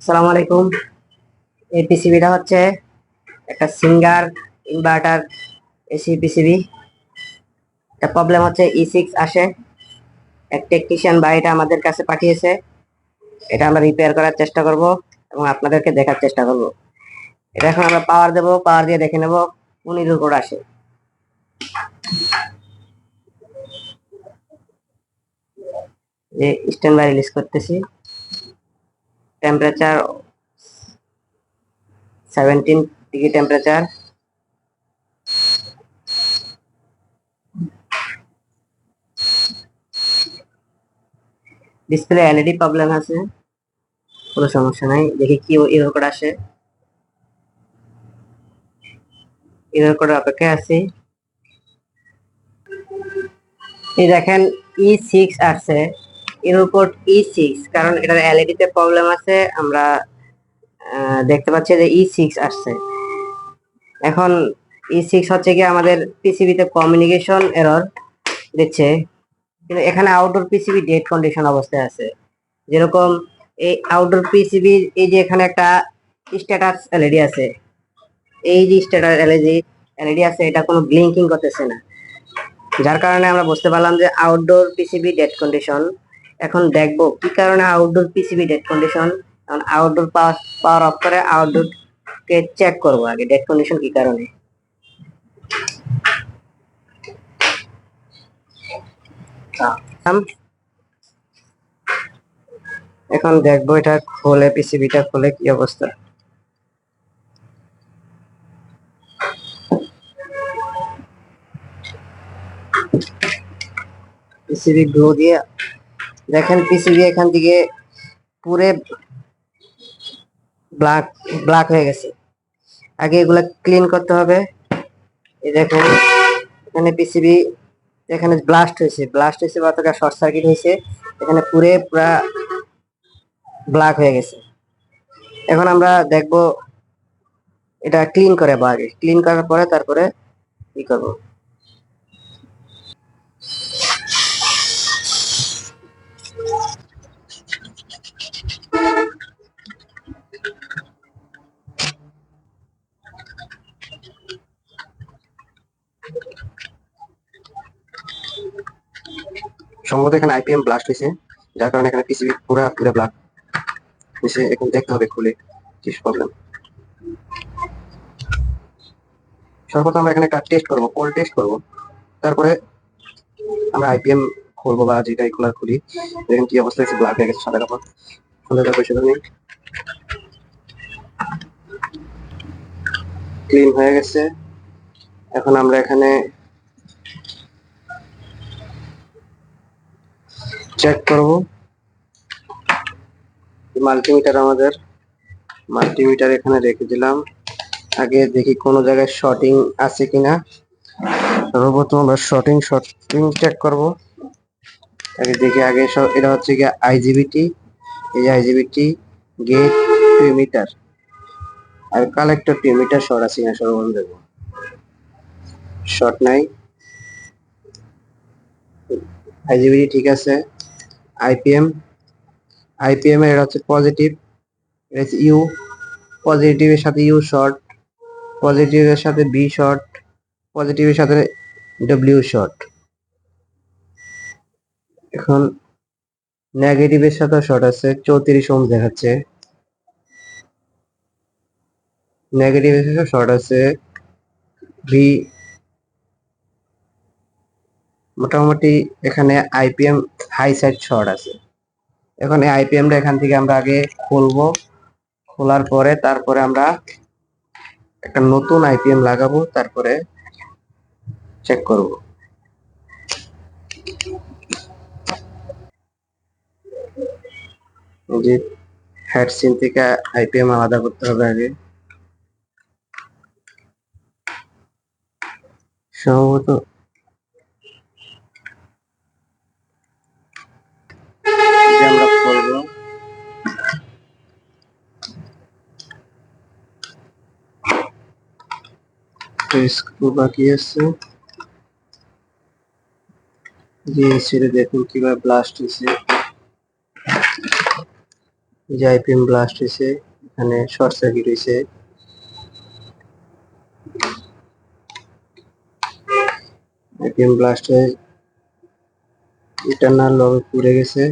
আসসালামু আলাইকুম। এই পিসিবিটা হচ্ছে একটা সিঙ্গার ইনভার্টার এসি পিসিবি। একটা প্রবলেম হচ্ছে E6 আসে। এক টেকনিশিয়ান ভাই এটা আমাদের কাছে পাঠিয়েছে। এটা আমরা রিপেয়ার করার চেষ্টা করব এবং আপনাদেরকে দেখার চেষ্টা করব। এটা এখন আমরা পাওয়ার দেব, পাওয়ার দিয়ে দেখে নেব কোন ইরর কোড আসে। যে স্ট্যান্ড বাই রিলিজ করতেছি, temperature 17 degree temperature. Display LED problem আছে, কোনো সমস্যা নাই। দেখি কি ইরর কোড আসে। ইরর কোডের অপেক্ষায় আছি। এই দেখেন E6 আসছে, ইরর কোড E6, কারণ এটার এলইডি তে প্রবলেম আছে। আমরা দেখতে পাচ্ছি যে E6 আসছে। এখন E6 হচ্ছে কি আমাদের পিসিবি তে কমিউনিকেশন এরর দিচ্ছে, কিন্তু এখানে আউটডোর পিসিবি ডেড কন্ডিশন অবস্থায় আছে। যেরকম এই আউটডোর পিসিবি, এই যে এখানে একটা স্ট্যাটাস এলইডি আছে, এই যে স্ট্যাটাস এলইডি আছে, এটা কোনো ব্লিঙ্কিং করতেছে না, যার কারণে আমরা বুঝতে পারলাম যে আউটডোর পিসিবি ডেড কন্ডিশন। এখন দেখবো কি কারণে আউটডোর পিসিবি ডেড কন্ডিশন। এখন আউটডোর পাওয়ার অফ করে আউটডোর কে চেক করবো আগে ডেড কন্ডিশন কি কারণে। এখন দেখবো এটা খুলে, পিসিবিটা খুলে কি অবস্থা। পিসিবি গ্লো দিয়ে দেখেন, পিসিবি এখান থেকে পুরে ব্ল্যাক ব্ল্যাক হয়ে গেছে। আগে এগুলা ক্লিন করতে হবে। এই দেখেন এখানে পিসিবি, এখানে ব্লাস্ট হয়েছে বা শর্ট সার্কিট হয়েছে, এখানে পুরা ব্ল্যাক হয়ে গেছে। এখন আমরা দেখবো এটা ক্লিন করে, বা আগে ক্লিন করার পরে তারপরে কি করবো। সম্ভবত এখানে আইপিএম ব্লাস্ট হয়েছে, যার কারণে এখানে পিসিবি পুরা ব্ল্যাক হয়েছে। এখন দেখতে হবে খুলে কি প্রবলেম। সর্বপ্রথম আমরা এখানে একটা টেস্ট করবো, কোল্ড টেস্ট করবো, তারপরে আমরা আইপিএম খুলবো বা যেটাই খোলার খুলি। দেখেন কি অবস্থা হয়েছে, ব্ল্যাক হয়ে গেছে সাদা কাপড়। সুন্দর পয়সা নেই, ক্লিন হয়ে গেছে। এখন আমরা এখানে চেক করব মাল্টিমিটার। আমাদের মাল্টিমিটার এখানে রেখে দিলাম। আগে দেখি কোনো জায়গায় শর্টিং আছে কিনা। সর্বপ্রথম আমরা শর্টিং চেক করব। আগে দেখি, আগে এটা হচ্ছে কি আইজিবিটি, এই যে আইজিবিটি গেট টু মিটার আর কালেক্টর টু মিটার শর্ট আছে কিনা সর্বপ্রথম দেখবো। শর্ট নাই, আইজিবিটি ঠিক আছে। আইপিএম এর হচ্ছে পজিটিভ, এটা হচ্ছে ইউ। পজিটিভের সাথে ইউ শর্ট, পজিটিভের সাথে বি শর্ট, পজিটিভের সাথে ডব্লিউ শর্ট। এখন নেগেটিভের সাথে শর্ট আছে, 34 ওহম দেখাচ্ছে। নেগেটিভের সাথে শর্ট আছে ভি। মোটামুটি এখানে আইপিএম হাই সাইড শর্ট আছে। এখন এই আইপিএমটা এখান থেকে আমরা আগে খুলবো, খোলার পরে তারপরে আমরা একটা নতুন আইপিএম লাগাবো, তারপরে চেক করব। যে হেড সিন থেকে আইপিএম আলাদা করতে হবে আগে। সম্ভবত আমরা করবো, স্ক্রু বাকি আছে। যে ছেড়ে দেখুন কিভাবে ব্লাস্ট হয়েছে। এই যে আইপিএম ব্লাস্ট হয়েছে, এখানে শর্ট সার্কিট হয়েছে। আইপিএম ব্লাস্ট হয়ে ইন্টারনাল লবে পুড়ে গেছে।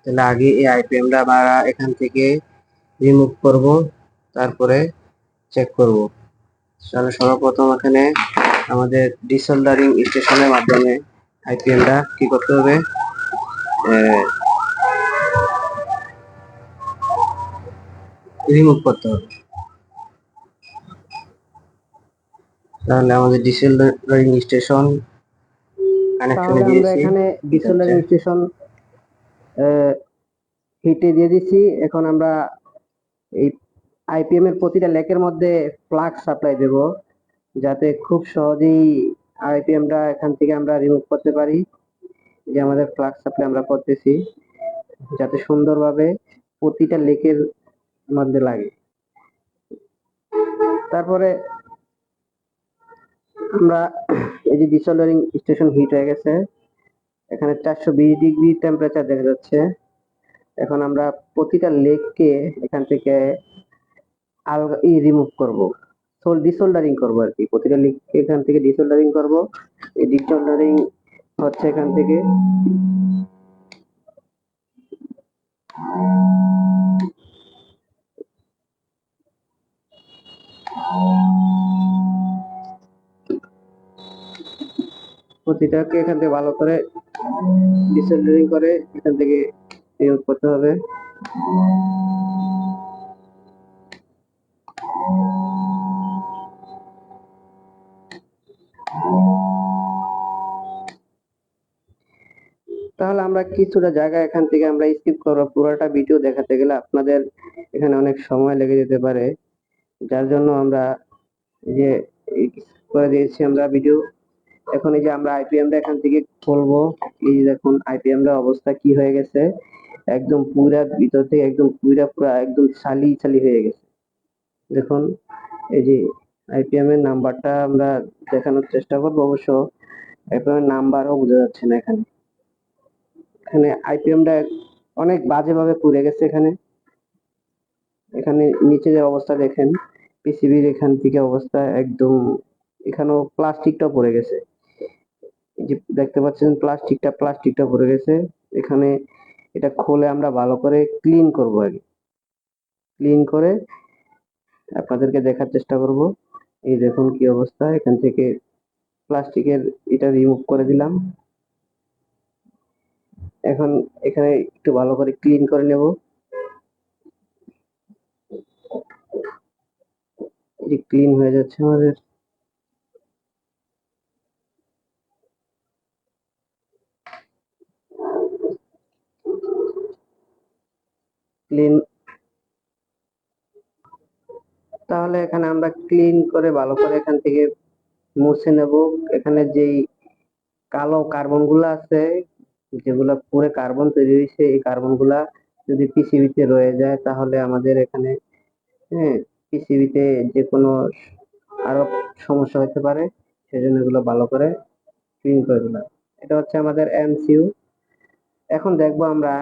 তাহলে আগে এই আইপিএমটা আমরা এখান থেকে রিমুভ করব, তারপরে চেক করব। তাহলে সর্বপ্রথম এখানে আমাদের ডিসোল্ডারিং স্টেশনের মাধ্যমে আইপিএমটা কি করতে হবে, রিমুভ করতে হবে। তাহলে আমাদের ডিসোল্ডারিং স্টেশন কানেকশনে দিয়েছি। এখানে ডিসোল্ডারিং স্টেশন হিটে দিয়ে দিচ্ছি। এখন আমরা এই আইপিএম এর প্রতিটা লেকের মধ্যে প্লাগ সাপ্লাই দেব, যাতে খুব সহজেই আইপিএমটা এখান থেকে আমরা রিমুভ করতে পারি। যে আমাদের প্লাগ সাপ্লাই আমরা করতেছি, যাতে সুন্দরভাবে প্রতিটা লেকের মধ্যে লাগে। তারপরে আমরা এই যে ডিসোল্ডারিং স্টেশন হিট হয়ে গেছে, এখানে 420 ডিগ্রি টেম্পারেচার দেখা যাচ্ছে। এখন আমরা প্রতিটা লেককে এখান থেকে রিমুভ করব, ডিসোল্ডারিং করব আর কি। প্রতিটা লেককে এখান থেকে ডিসোল্ডারিং করব। এই ডিসোল্ডারিং হচ্ছে এখান থেকে প্রতিটাকে এখান থেকে ভালো করে ডিসোল্ডারিং করে এখান থেকে রিমুভ করতে হবে। তাহলে আমরা কিছুটা জায়গা এখান থেকে আমরা স্কিপ করব। পুরোটা ভিডিও দেখাতে গেলে আপনাদের এখানে অনেক সময় লেগে যেতে পারে, যার জন্য আমরা যে করে দিয়েছি আমরা ভিডিও। এখন এই যে আমরা আইপিএমটা এখান থেকে খুলবো। এই যে দেখুন আইপিএমটা অবস্থা কি হয়ে গেছে, একদম পুরা ভিতর থেকে একদম পুরা একদম ছালি ছালি হয়ে গেছে। দেখুন এই যে আইপিএম এর নাম্বারটা আমরা দেখানোর চেষ্টা করবো, অবশ্য আইপিএম এর নাম্বারও বোঝা যাচ্ছে না এখানে। এখানে আইপিএমটা অনেক বাজেভাবে পুড়ে গেছে। এখানে এখানে নিচে যে অবস্থা দেখেন, পিসিবির এখান থেকে অবস্থা একদম, এখানেও প্লাস্টিকটা পড়ে গেছে। এই যে দেখতে পাচ্ছেন প্লাস্টিকটা পড়ে গেছে। এখানে এটা খুলে আমরা ভালো করে ক্লিন করব আগে। ক্লিন করে আপনাদেরকে দেখার চেষ্টা করব। এই দেখুন কি অবস্থা। এখান থেকে প্লাস্টিকের এটা রিমুভ করে দিলাম। এখন এখানে একটু ভালো করে ক্লিন করে নেব। এই ক্লিন হয়ে যাচ্ছে আমাদের। ক্লিন, তাহলে এখানে আমরা ক্লিন করে ভালো করে এখান থেকে মুছে নেব। এখানে যেই কালো কার্বন গুলা আছে, যেগুলা পুরো কার্বন তৈরি হয়েছে, এই কার্বন গুলা যদি পিসিবিতে রয়ে যায় তাহলে আমাদের এখানে হ্যাঁ পিসিবিতে যে কোনো আরো সমস্যা হতে পারে। সেজন্য এগুলো ভালো করে ক্লিন করে দিলাম। এটা হচ্ছে আমাদের এমসিইউ। এখন দেখবো আমরা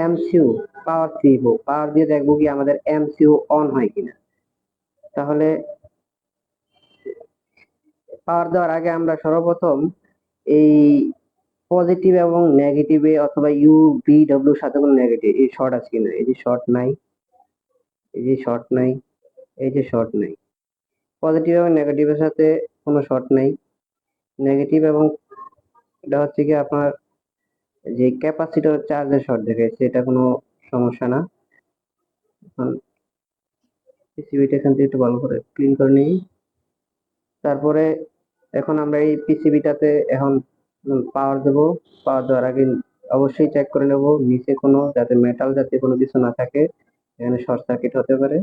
এমসিইউ পাওয়ার দিব, পাওয়ার দিয়ে দেখবো কি আমাদের এমসিইউ অন হয় কিনা। তাহলে পাওয়ার দেওয়ার আগে আমরা সর্বপ্রথম এই পজিটিভ এবং নেগেটিভে অথবা ইউ ভি ডব্লিউ সাথে কোনো নেগেটিভ এই শর্ট আছে কিনা। এই যে শর্ট নাই, এই যে শর্ট নাই, এই যে শর্ট নাই। পজিটিভ এবং নেগেটিভের সাথে কোনো শর্ট নাই। নেগেটিভ এবং এটা হচ্ছে কি আপনার যে ক্যাপাসিটর চার্জের শর্ট দেখাচ্ছে, এটা কোনো সমস্যা না। এখন পিসিবিটা এখান থেকে একটু ভালো করে ক্লিন করে নিই। তারপরে এখন আমরা এই পিসিবিটাতে এখন পাওয়ার দেব। পাওয়ার দেওয়ার আগে অবশ্যই চেক করে নেব নিচে কোনো যাতে মেটাল জাতীয় কোনো কিছু না থাকে। এখানে শর্ট সার্কিট হতে পারে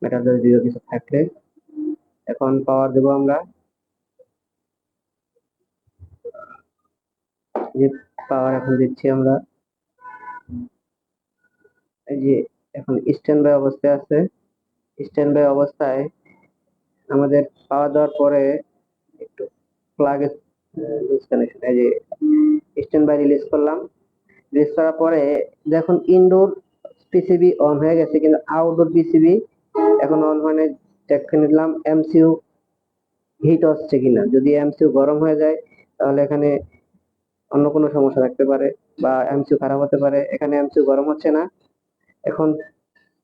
মেটাল জাতীয় কিছু থাকলে। এখন পাওয়ার দেব আমরা। যে পাওয়ার এখন দিচ্ছি আমরা। এই যে এখন স্ট্যান্ড বাই অবস্থায় আছে। স্ট্যান্ড বাই অবস্থায় আমাদের পাওয়ার দেওয়ার পরে একটু প্লাগে ডিসকানেকশন, এই যে স্ট্যান্ড বাই রিলিজ করলাম। রিলিজ করার পরে দেখুন ইনডোর পিসিবি অন হয়ে গেছে, কিন্তু আউটডোর পিসিবি এখন অন হয় নাই। চেক করে নিলাম এমসিইউ হিট হচ্ছে কিনা। যদি এমসিইউ গরম হয়ে যায় তাহলে এখানে অন্য কোনো সমস্যা থাকতে পারে বা এমসিইউ খারাপ হতে পারে। এখানে এমসিইউ গরম হচ্ছে না। এখন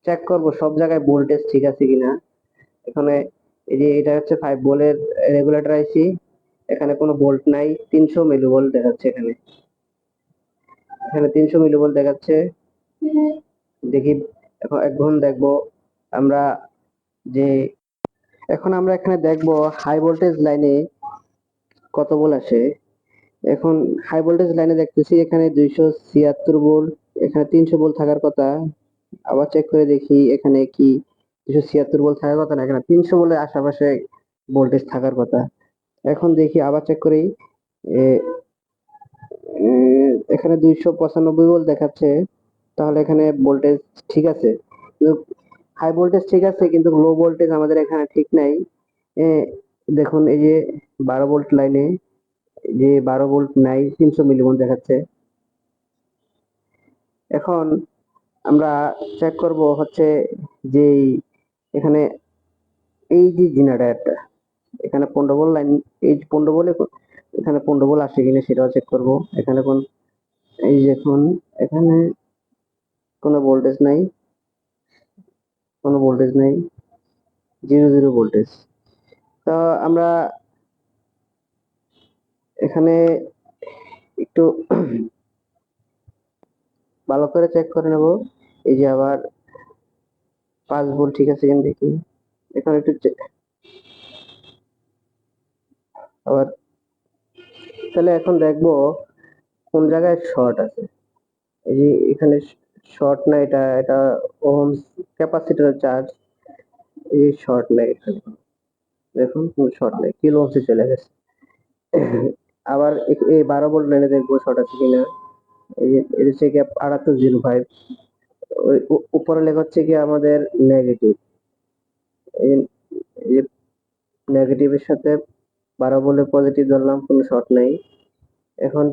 চেক করব সব জায়গায় ভোল্টেজ ঠিক আছে কিনা। এখানে এই যে এটা হচ্ছে 5 ভোল্টের রেগুলেটর আইসি, এখানে কোনো ভোল্ট নাই, 300 মিলিভোল্ট দেখাচ্ছে। এখানে এখানে 300 মিলিভোল্ট দেখাচ্ছে। দেখি এখন দেখবো আমরা যে এখন আমরা এখানে দেখবো হাই ভোল্টেজ লাইনে কত ভোল্ট আসে। এখন হাই ভোল্টেজ লাইনে দেখতেছি এখানে 276 ভোল্ট, এখানে 300 ভোল্ট থাকার কথা। আবার চেক করে দেখি এখানে কি 276 ভোল্ট থাকার কথা না, এখানে 300 ভোল্টের আশেপাশে ভোল্টেজ থাকার কথা। এখন দেখি আবার চেক করি, এ, এখানে 295 ভোল্ট দেখাচ্ছে, তাহলে এখানে ভোল্টেজ ঠিক আছে। হাই ভোল্টেজ ঠিক আছে কিন্তু লো ভোল্টেজ আমাদের এখানে ঠিক নাই। এ, দেখুন এই যে 12 ভোল্ট লাইনে যে 12 ভোল্ট নাই, 300 মিলিভোল্ট দেখাচ্ছে। এখন আমরা চেক করব হচ্ছে যে এখানে এই যে জেনারেটরটা, এখানে 15 ভোল্ট লাইন, এই 15 ভোল্ট, এখানে 15 ভোল্ট আসে কিনা সেটাও চেক করব। এখানে এই দেখুন এখানে কোনো ভোল্টেজ নাই, কোনো ভোল্টেজ নাই, 0 ভোল্টেজ। তো আমরা এখানে একটু ভালো করে চেক করে নেব। এই যে আবার 5 ভোল্ট ঠিক আছে কিনা দেখি। এখানে একটু আবার তাহলে এখন দেখবো কোন জায়গায় শর্ট আছে। এই যে এখানে শর্ট না, এটা এটা ওহমস ক্যাপাসিটর চার্জ, এই শর্ট নাই এখানে। দেখুন কোনো শর্ট নাই, কিলো ওহমসে চলে গেছে। আবার এই 12 ভোল্ট লাইনে দেখবো শর্ট আছে কিনা। এই যে এর হচ্ছে কি 7805, ওই উপরে লেখা হচ্ছে কি আমাদের নেগেটিভ। এই যে নেগেটিভের সাথে 12 ভোল্টের পজিটিভ ধরলাম, কোনো শর্ট নাই। এখন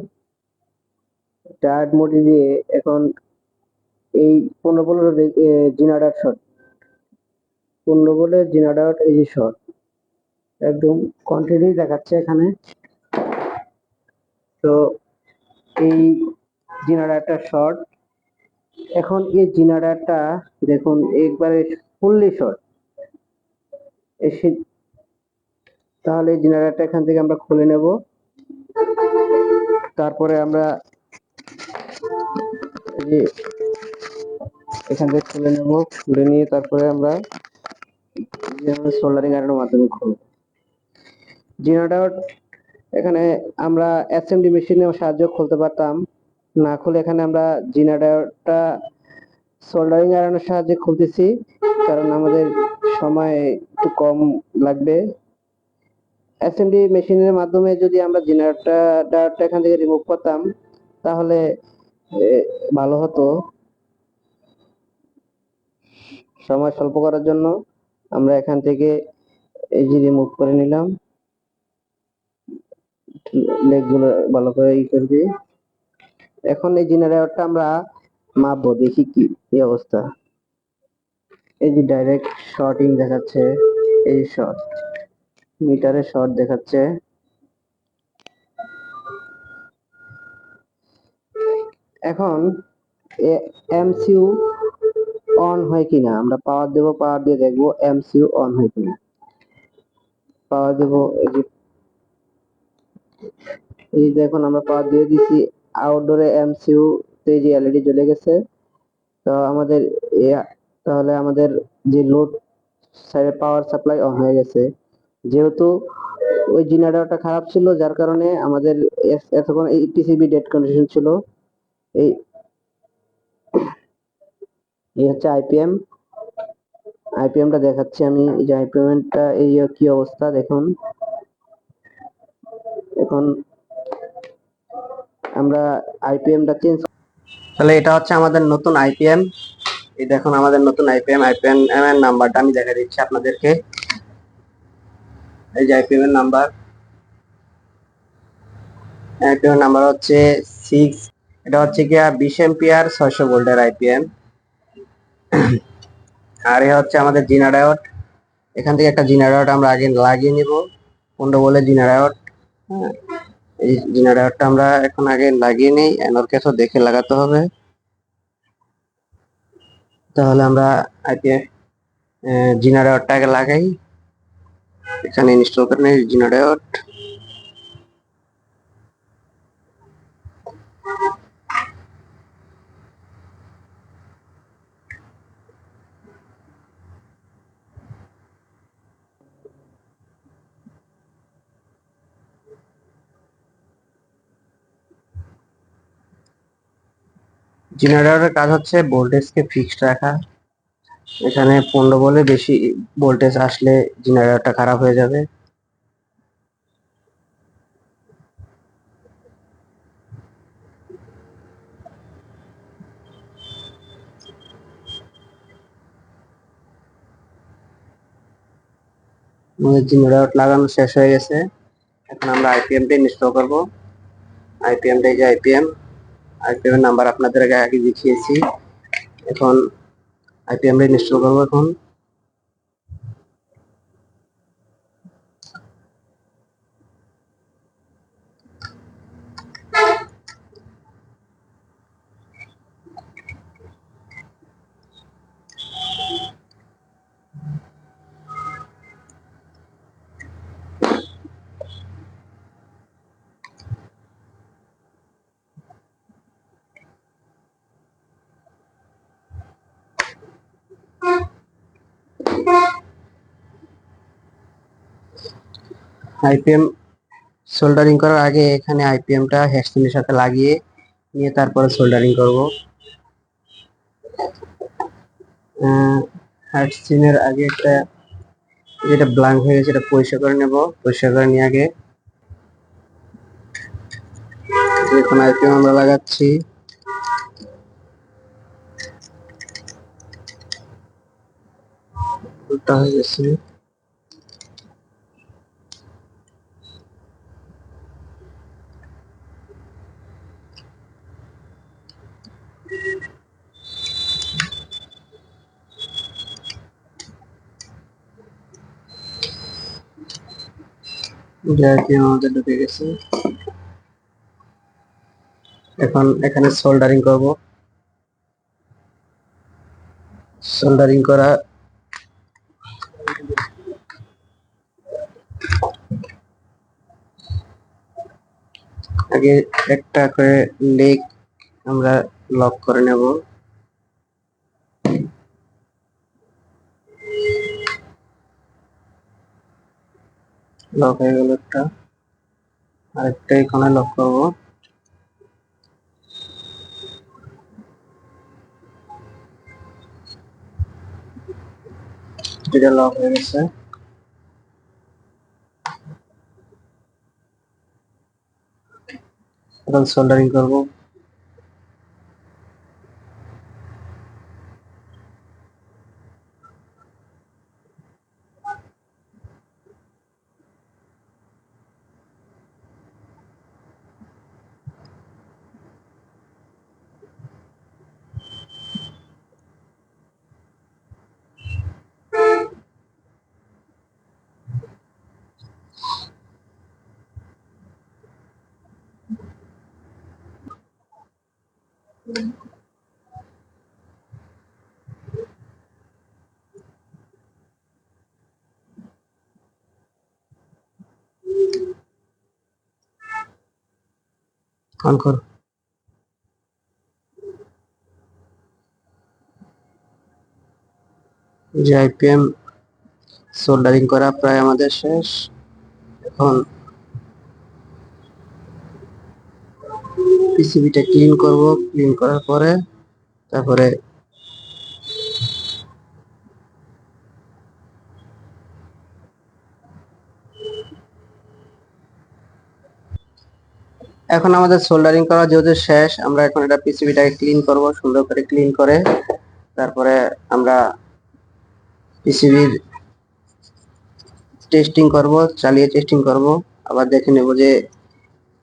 ডায়োড মোডে দিয়ে এখন এই 15 ভোল্টের জেনারেটর শর্ট, 15 ভোল্টের জেনারেটর এই যে শর্ট একদম কন্টিনিউ দেখাচ্ছে এখানে। তো এই জেনারেটর শর্ট। এখন এই জেনারেটরটা দেখুন একবারে ফুললি শর্ট এসে, তাহলে জেনারেটরটা এখান থেকে আমরা খুলে নেব। তারপরে আমরা এই যে এখান থেকে খুলে নেব, খুলে নিয়ে তারপরে আমরা সোল্ডারিং আয়রনের মাধ্যমে খুলব জেনারেটর। এখানে আমরা এসএমডি মেশিনের সাহায্য খুলতে পারতাম, না খুলে এখানে আমরা জেনারেটরটা সোল্ডারিং আয়রনের সাহায্যে খুলতেছি, কারণ আমাদের সময় একটু কম লাগবে। এসএমডি মেশিনের মাধ্যমে যদি আমরা জেনারেটরটা এখান থেকে রিমুভ করতাম তাহলে ভালো হতো। সময় স্বল্প করার জন্য আমরা এখান থেকে এই যে রিমুভ করে নিলাম, লেগগুলো ভালো করে করে দিয়ে এখন এই জেনারেটরটা আমরা মাপবো, দেখি কি অবস্থা। এই যে ডাইরেক্ট শর্টিং দেখাচ্ছে, এই শর্ট মিটারে শর্ট দেখাচ্ছে। এখন এমসিইউ অন হয় কিনা আমরা পাওয়ার দেব, পাওয়ার দিয়ে দেখবো এমসিইউ অন হয় কিনা। পাওয়ার দেব, এই দেখুন আমরা পাওয়ার দিয়ে দিছি, আউটডোরে এমসিইউ তে যে এলইডি জ্বলে গেছে। তো আমাদের তাহলে আমাদের যে লোড সাইডে পাওয়ার সাপ্লাই অন হয়ে গেছে। যেহেতু ওই জেনারেটরটা খারাপ ছিল যার কারণে আমাদের এতক্ষণ এই পিসিবি ডেড কন্ডিশন ছিল। এই এই হচ্ছে আইপিএমটা দেখাচ্ছি আমি, এই যে আইপিএমটা এই কি অবস্থা দেখুন। এখন আমরা আইপিএমটা চেঞ্জ, তাহলে এটা হচ্ছে আমাদের নতুন আইপিএম। এই দেখুন আমাদের নতুন আইপিএম এর নাম্বারটা আমি দেখা দিচ্ছি আপনাদেরকে। এই যে আইপিএম এর নাম্বার হচ্ছে 6, এটা হচ্ছে কি 20 এম্পিয়ার 600 ভোল্টের আইপিএম। আর এ হচ্ছে আমাদের জিনা ডায়োড। এখান থেকে একটা জিনা ডায়োড আমরা আগে লাগিয়ে নিব, 15 ভোল্টের জিনা ডায়োড। হ্যাঁ, এই জিনা ডায়োডটা আমরা এখন আগে লাগিয়ে নিই, অ্যানোর ক্যাসও দেখে লাগাতে হবে। তাহলে আমরা আইপিএম জিনা ডায়োডটা আগে লাগাই, এখানে ইনস্টল করে নিই জিনা ডায়োড। জেনারেটরের কাজ হচ্ছে ভোল্টেজকে ফিক্সড রাখা। এখানে 15 ভোল্টের বেশি ভোল্টেজ আসলে জেনারেটরটা খারাপ হয়ে যাবে। আমাদের জেনারেটর লাগানো শেষ হয়ে গেছে, এখন আমরা আইপিএমটা ইনস্টল করব। আইপিএমটা এই যে আইপিএম এর নাম্বার আপনাদের আগে দেখিয়েছি। এখন আইপিএমটা ইনস্টল করব। এখন আইপিএম সোল্ডারিং করার আগে এখানে আইপিএমটা হেক্সিনের সাথে লাগিয়ে নিয়ে তারপরে সোল্ডারিং করব। হেক্সিনের আগে একটা যেটা ব্ল্যাঙ্ক হয়ে গেছে এটা পরিষ্কার করে নেব, পরিষ্কার করে নিয়ে আগে এখন আইপিএম আমরা লাগাচ্ছি। উল্টা হয়ে গেছে। আইপিএম আমাদের ঢুকে গেছে। এখন এখানে সোল্ডারিং করব। সোল্ডারিং করা আগে একটা করে লেগ আমরা লক করে নেব। লক হয়ে গেল একটা, আরেকটা এখানে লক করব। এটা লক হয়ে গেছে। এখন সোল্ডারিং করব। অন কর। যে আইপিএম সোল্ডারিং করা প্রায় আমাদের শেষ। এখন পিসিবিটা ক্লিন করব, ক্লিন করার পরে তারপরে এখন আমাদের সোল্ডারিং করা যেহেতু শেষ, আমরা এখন এটা পিসিবিটাকে ক্লিন করব, সুন্দর করে ক্লিন করে তারপরে আমরা পিসিবির টেস্টিং করব, চালিয়ে টেস্টিং করব, আবার দেখে নেব যে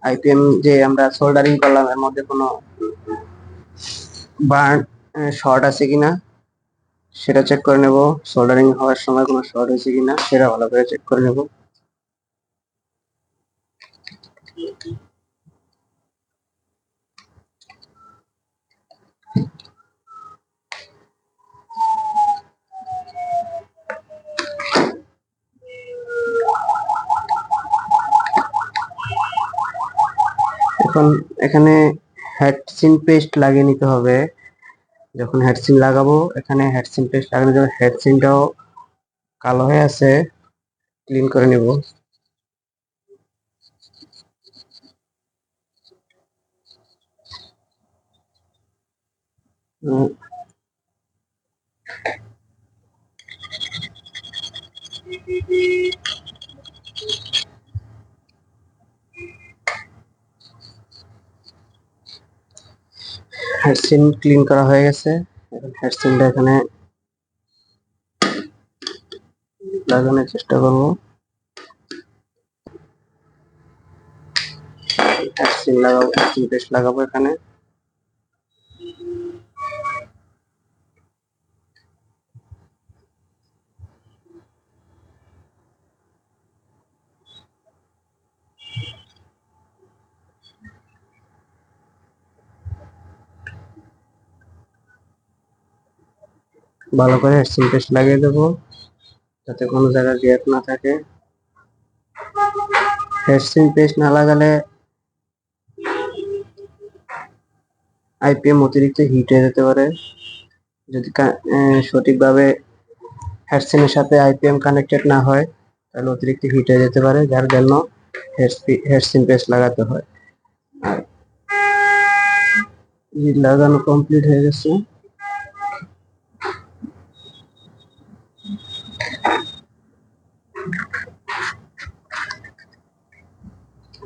আইপিএম যে আমরা সোল্ডারিং করলাম এর মধ্যে কোনো বার্ন শর্ট আছে কিনা। সেটা চেক করে নেব। সোল্ডারিং হওয়ার সময় কোনো শর্ট হয়েছে কিনা সেটা ভালো করে চেক করে নেব। এখন এখানে হেডসিন পেস্ট লাগিয়ে নিতে হবে। যখন হেডসিন লাগাবো, এখানে হেডসিন পেস্ট লাগানোর জন্য হেডসিনটাও কালো হয়ে আছে, ক্লিন করে নেব। হেডসিন ক্লিন করা হয়ে গেছে। এখন হেডসিনটা এখানে লাগানোর চেষ্টা করব। হেডসিন লাগাবো, হেডসিন পেস্ট লাগাবো এখানে। ভালো করে হেডসিন পেস্ট লাগিয়ে দেবো যাতে কোনো জায়গায় গ্যাপ না থাকে। হেডসিন পেস্ট না লাগালে আইপিএম অতিরিক্ত হিট হয়ে যেতে পারে। যদি সঠিকভাবে হেডসিনের সাথে আইপিএম কানেক্টেড না হয় তাহলে অতিরিক্ত হিট হয়ে যেতে পারে, যার জন্য হেডসিন পেস্ট লাগাতে হয়। আর লাগানো কমপ্লিট হয়ে গেছে।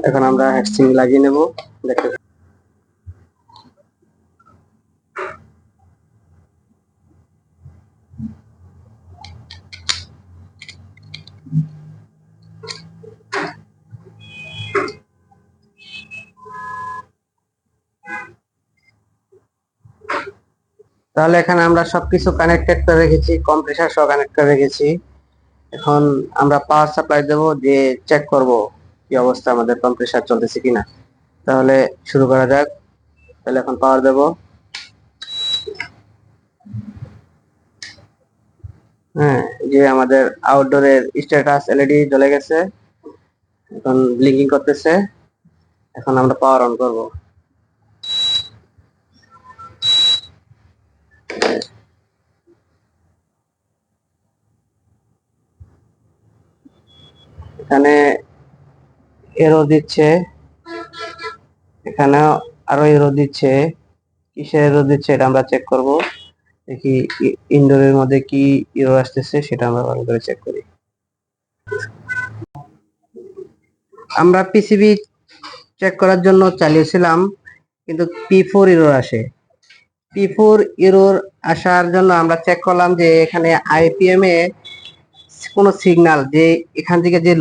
এখন আমরা হেডসিন লাগিয়ে নেব। দেখতে তাহলে এখানে আমরা সবকিছু কানেক্টেড করে রেখেছি, কম্প্রেসার সহ কানেক্ট করে রেখেছি। এখন আমরা পাওয়ার সাপ্লাই দেব, দিয়ে চেক করব কি অবস্থা, আমাদের কম্প্রেসার চলতেছে কিনা। তাহলে শুরু করা যাক। তাহলে এখন পাওয়ার দেব। হ্যাঁ, যে আমাদের আউটডোরের স্ট্যাটাস এলইডি জ্বলে গেছে, এখন ব্লিঙ্কিং করতেছে। এখন আমরা পাওয়ার অন করব। এখানে এরো দিচ্ছে, এখানে আরো এরো দিচ্ছে। কিসের এরো দিচ্ছে এটা আমরা চেক করব। দেখি ইনডোরের মধ্যে কি এরো আসতেছে সেটা আমরা ভালো করে চেক করি। আমরা পিসিবি চেক করার জন্য চালিয়েছিলাম, কিন্তু P4 এরর আসে। P4 এরর আসার জন্য আমরা চেক করলাম যে এখানে আইপিএম এ কোনো সিগন্যাল, যে এখান থেকে যে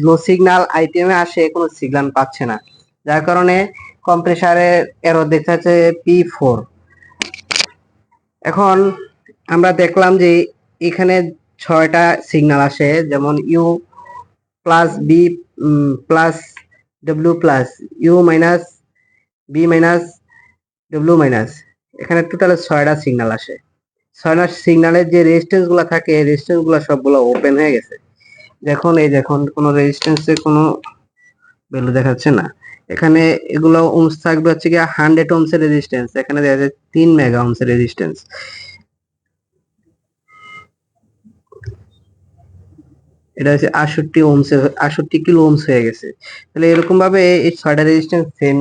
লো সিগন্যাল আইপিএম এ আসে, কোনো সিগন্যাল পাচ্ছে না, যার কারণে কম্প্রেসারের এরর দেখাচ্ছে P4। এখন আমরা দেখলাম যে এখানে 6টা সিগন্যাল আসে, যেমন U plus B plus W plus, U minus B minus W minus. এখানে টোটাল 6টা সিগন্যাল আসে। 6টা সিগন্যালের যে রেজিস্ট্যান্স গুলা থাকে, রেজিস্ট্যান্স গুলা সবগুলো ওপেন হয়ে গেছে। দেখুন কোনো রেজিস্ট্যান্সের কোনো ভ্যালু দেখাচ্ছে না। এখানে এগুলো ওমস থাকবে হচ্ছে কি 100 ওমস এর রেজিস্ট্যান্স, এখানে দেখা যায় 3 মেগা ওমস এর রেজিস্ট্যান্স। এটা হচ্ছে 68 ওমস, 68 কিলো ওমস হয়ে গেছে। তাহলে এরকম ভাবে এই 6টা রেজিস্ট্যান্স সেম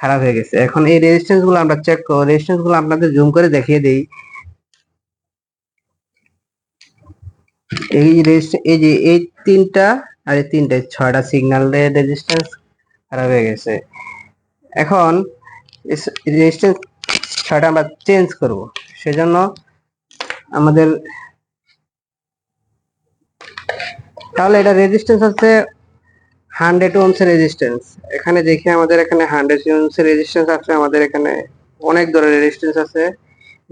খারাপ হয়ে গেছে। এখন এই রেজিস্ট্যান্স গুলো আমরা চেক করব, রেজিস্ট্যান্স গুলো আপনাদের জুম করে দেখিয়ে দেই। এই যে এই তিনটা আর এই তিনটা 6টা সিগন্যালের রেজিস্ট্যান্স খারাপ হয়ে গেছে। এখন রেজিস্ট্যান্স 6টা আমরা চেঞ্জ করব, সেজন্য আমাদের, তাহলে এটা রেজিস্ট্যান্স হচ্ছে 100 ওহমস এর রেজিস্ট্যান্স। এখানে দেখি আমাদের এখানে 100 ওহমস এর রেজিস্ট্যান্স আছে, আমাদের এখানে অনেক ধরনের রেজিস্ট্যান্স আছে,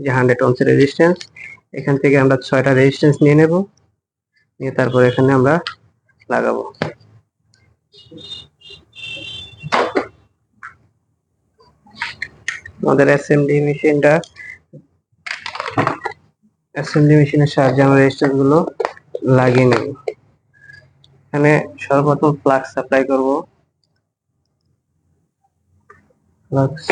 যে 100 ওহমস এর রেজিস্ট্যান্স। এখান থেকে আমরা 6টা রেজিস্ট্যান্স নিয়ে নেব, নিয়ে তারপর এখানে আমরা লাগাবো। আমাদের অ্যাসেম্বলি মেশিনের সাহায্যে আমরা রেজিস্ট্যান্স গুলো লাগিয়ে নেব। এখানে সর্বপ্রথম ফ্লাক্স সাপ্লাই করব। ফ্লাক্স,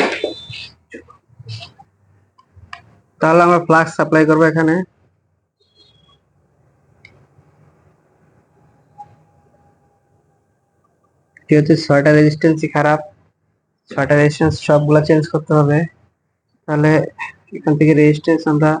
তাহলে আমরা ফ্লাক্স সাপ্লাই করব এখানে। যেহেতু 6টা রেজিস্ট্যান্সই খারাপ, 6টা রেজিস্ট্যান্স সবগুলা চেঞ্জ করতে হবে। তাহলে এখান থেকে রেজিস্ট্যান্স আমরা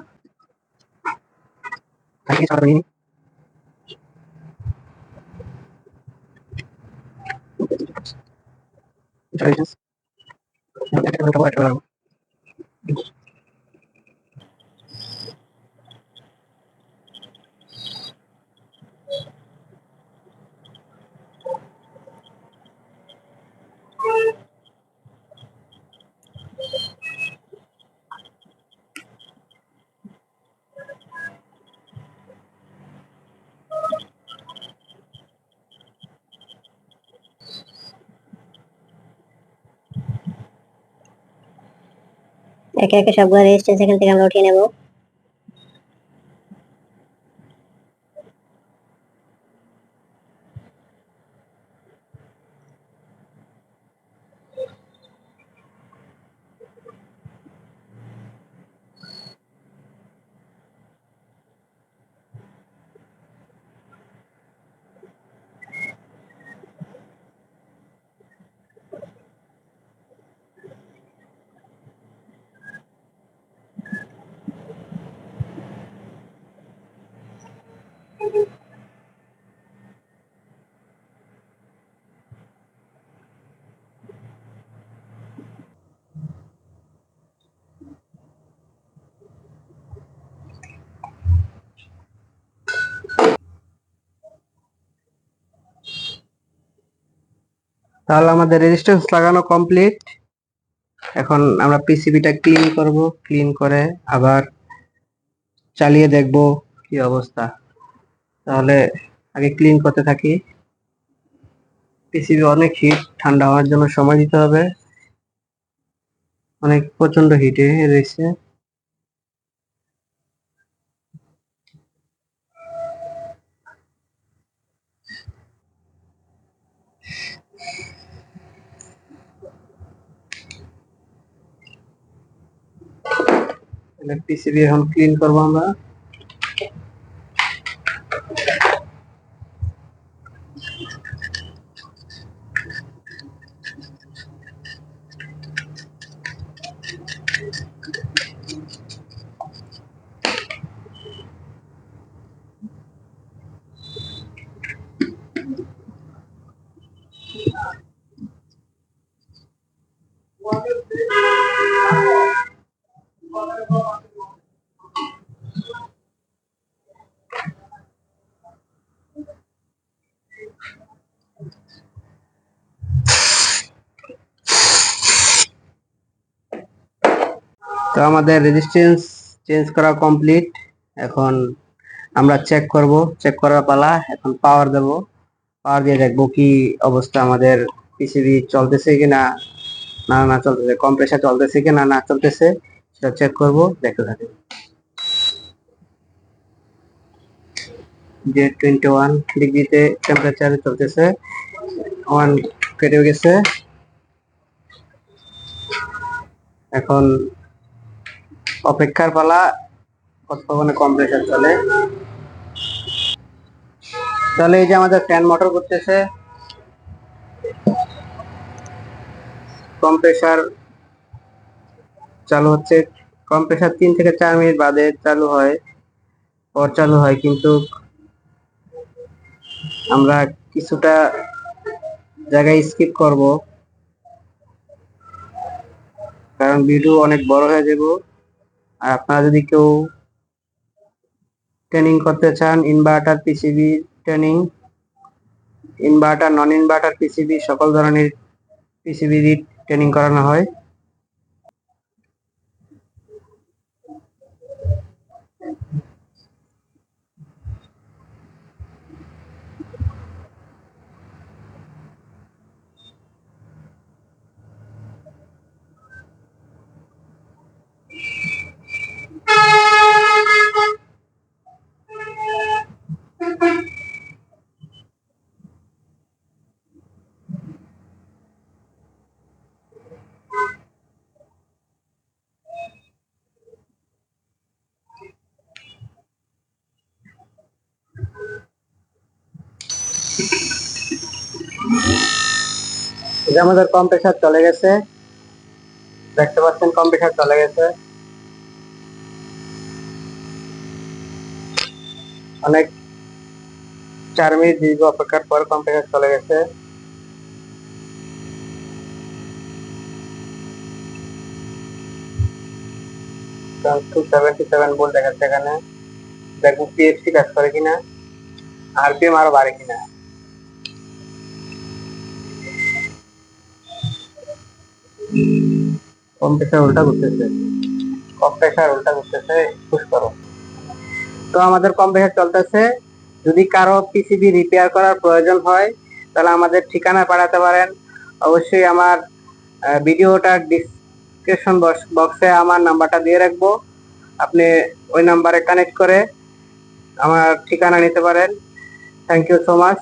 একে একে সবগুলো রেজিস্ট্যান্স এখান থেকে আমরা উঠিয়ে নেব। তাহলে আমাদের রেজিস্ট্যান্স লাগানো কমপ্লিট। এখন আমরা পিসিবিটা ক্লিন করব, ক্লিন করে আবার চালিয়ে দেখব কি অবস্থা। তাহলে আগে ক্লিন করতে থাকি। পিসিবি অনেক হিট, ঠান্ডা হওয়ার জন্য সময় দিতে হবে, অনেক প্রচন্ড হিটে রয়েছে। পিসিবি এখন ক্লিন করবো আমরা। তো আমাদের রেজিস্ট্যান্স চেঞ্জ করা কমপ্লিট। এখন আমরা চেক করব, চেক করার পালা। এখন পাওয়ার দেব, পাওয়ার দিয়ে দেখবো কি অবস্থা, আমাদের পিসিবি চলতেছে কিনা না না চলতেছে, কম্প্রেসার চলতেছে কিনা না চলতেছে সেটা চেক করব, দেখতে থাকি। যে 21 ডিগ্রিতে টেম্পারেচার চলতেছে, 1 কেটে গেছে। এখন অপেক্ষার পালা, কতক্ষণে কম্প্রেসার চলে। তাহলে এই যে আমাদের ফ্যান মোটর করতেছে, কম্প্রেসার চালু হচ্ছে। কম্প্রেসার 3 থেকে 4 মিনিট বাদে চালু হয়, কিন্তু আমরা কিছুটা জায়গায় স্কিপ করব, কারণ ভিডিও অনেক বড় হয়ে যাব। আর আপনারা যদি কেউ ট্রেনিং করতে চান, ইনভার্টার পিসিবি ট্রেনিং, ইনভার্টার নন ইনভার্টার পিসিবি সকল ধরনের পিসিবি ট্রেনিং করানো হয়। এই যে আমাদের কম্প্রেসার চলে গেছে, দেখতে পাচ্ছেন কম্প্রেসার চলে গেছে। অনেক 4 মিনিট দীর্ঘ অপেক্ষার পর কম্প্রেসার চলে গেছে। টু 77 ভোল্ট দেখাচ্ছে এখানে। দেখবো পিএফসি কাজ করে কিনা, আরপিএম আরো বাড়ে কিনা। কম্প্রেসার উল্টা করতেছে, পুশ করো। তো আমাদের কম্প্রেসার চলতেছে। যদি কারো পিসিবি রিপেয়ার করার প্রয়োজন হয় তাহলে আমাদের ঠিকানা পাঠাতে পারেন। অবশ্যই আমার ভিডিওটার ডিসক্রিপশন বক্সে আমার নাম্বারটা দিয়ে রাখবো, আপনি ওই নাম্বারে কানেক্ট করে আমার ঠিকানা নিতে পারেন। Thank you so much.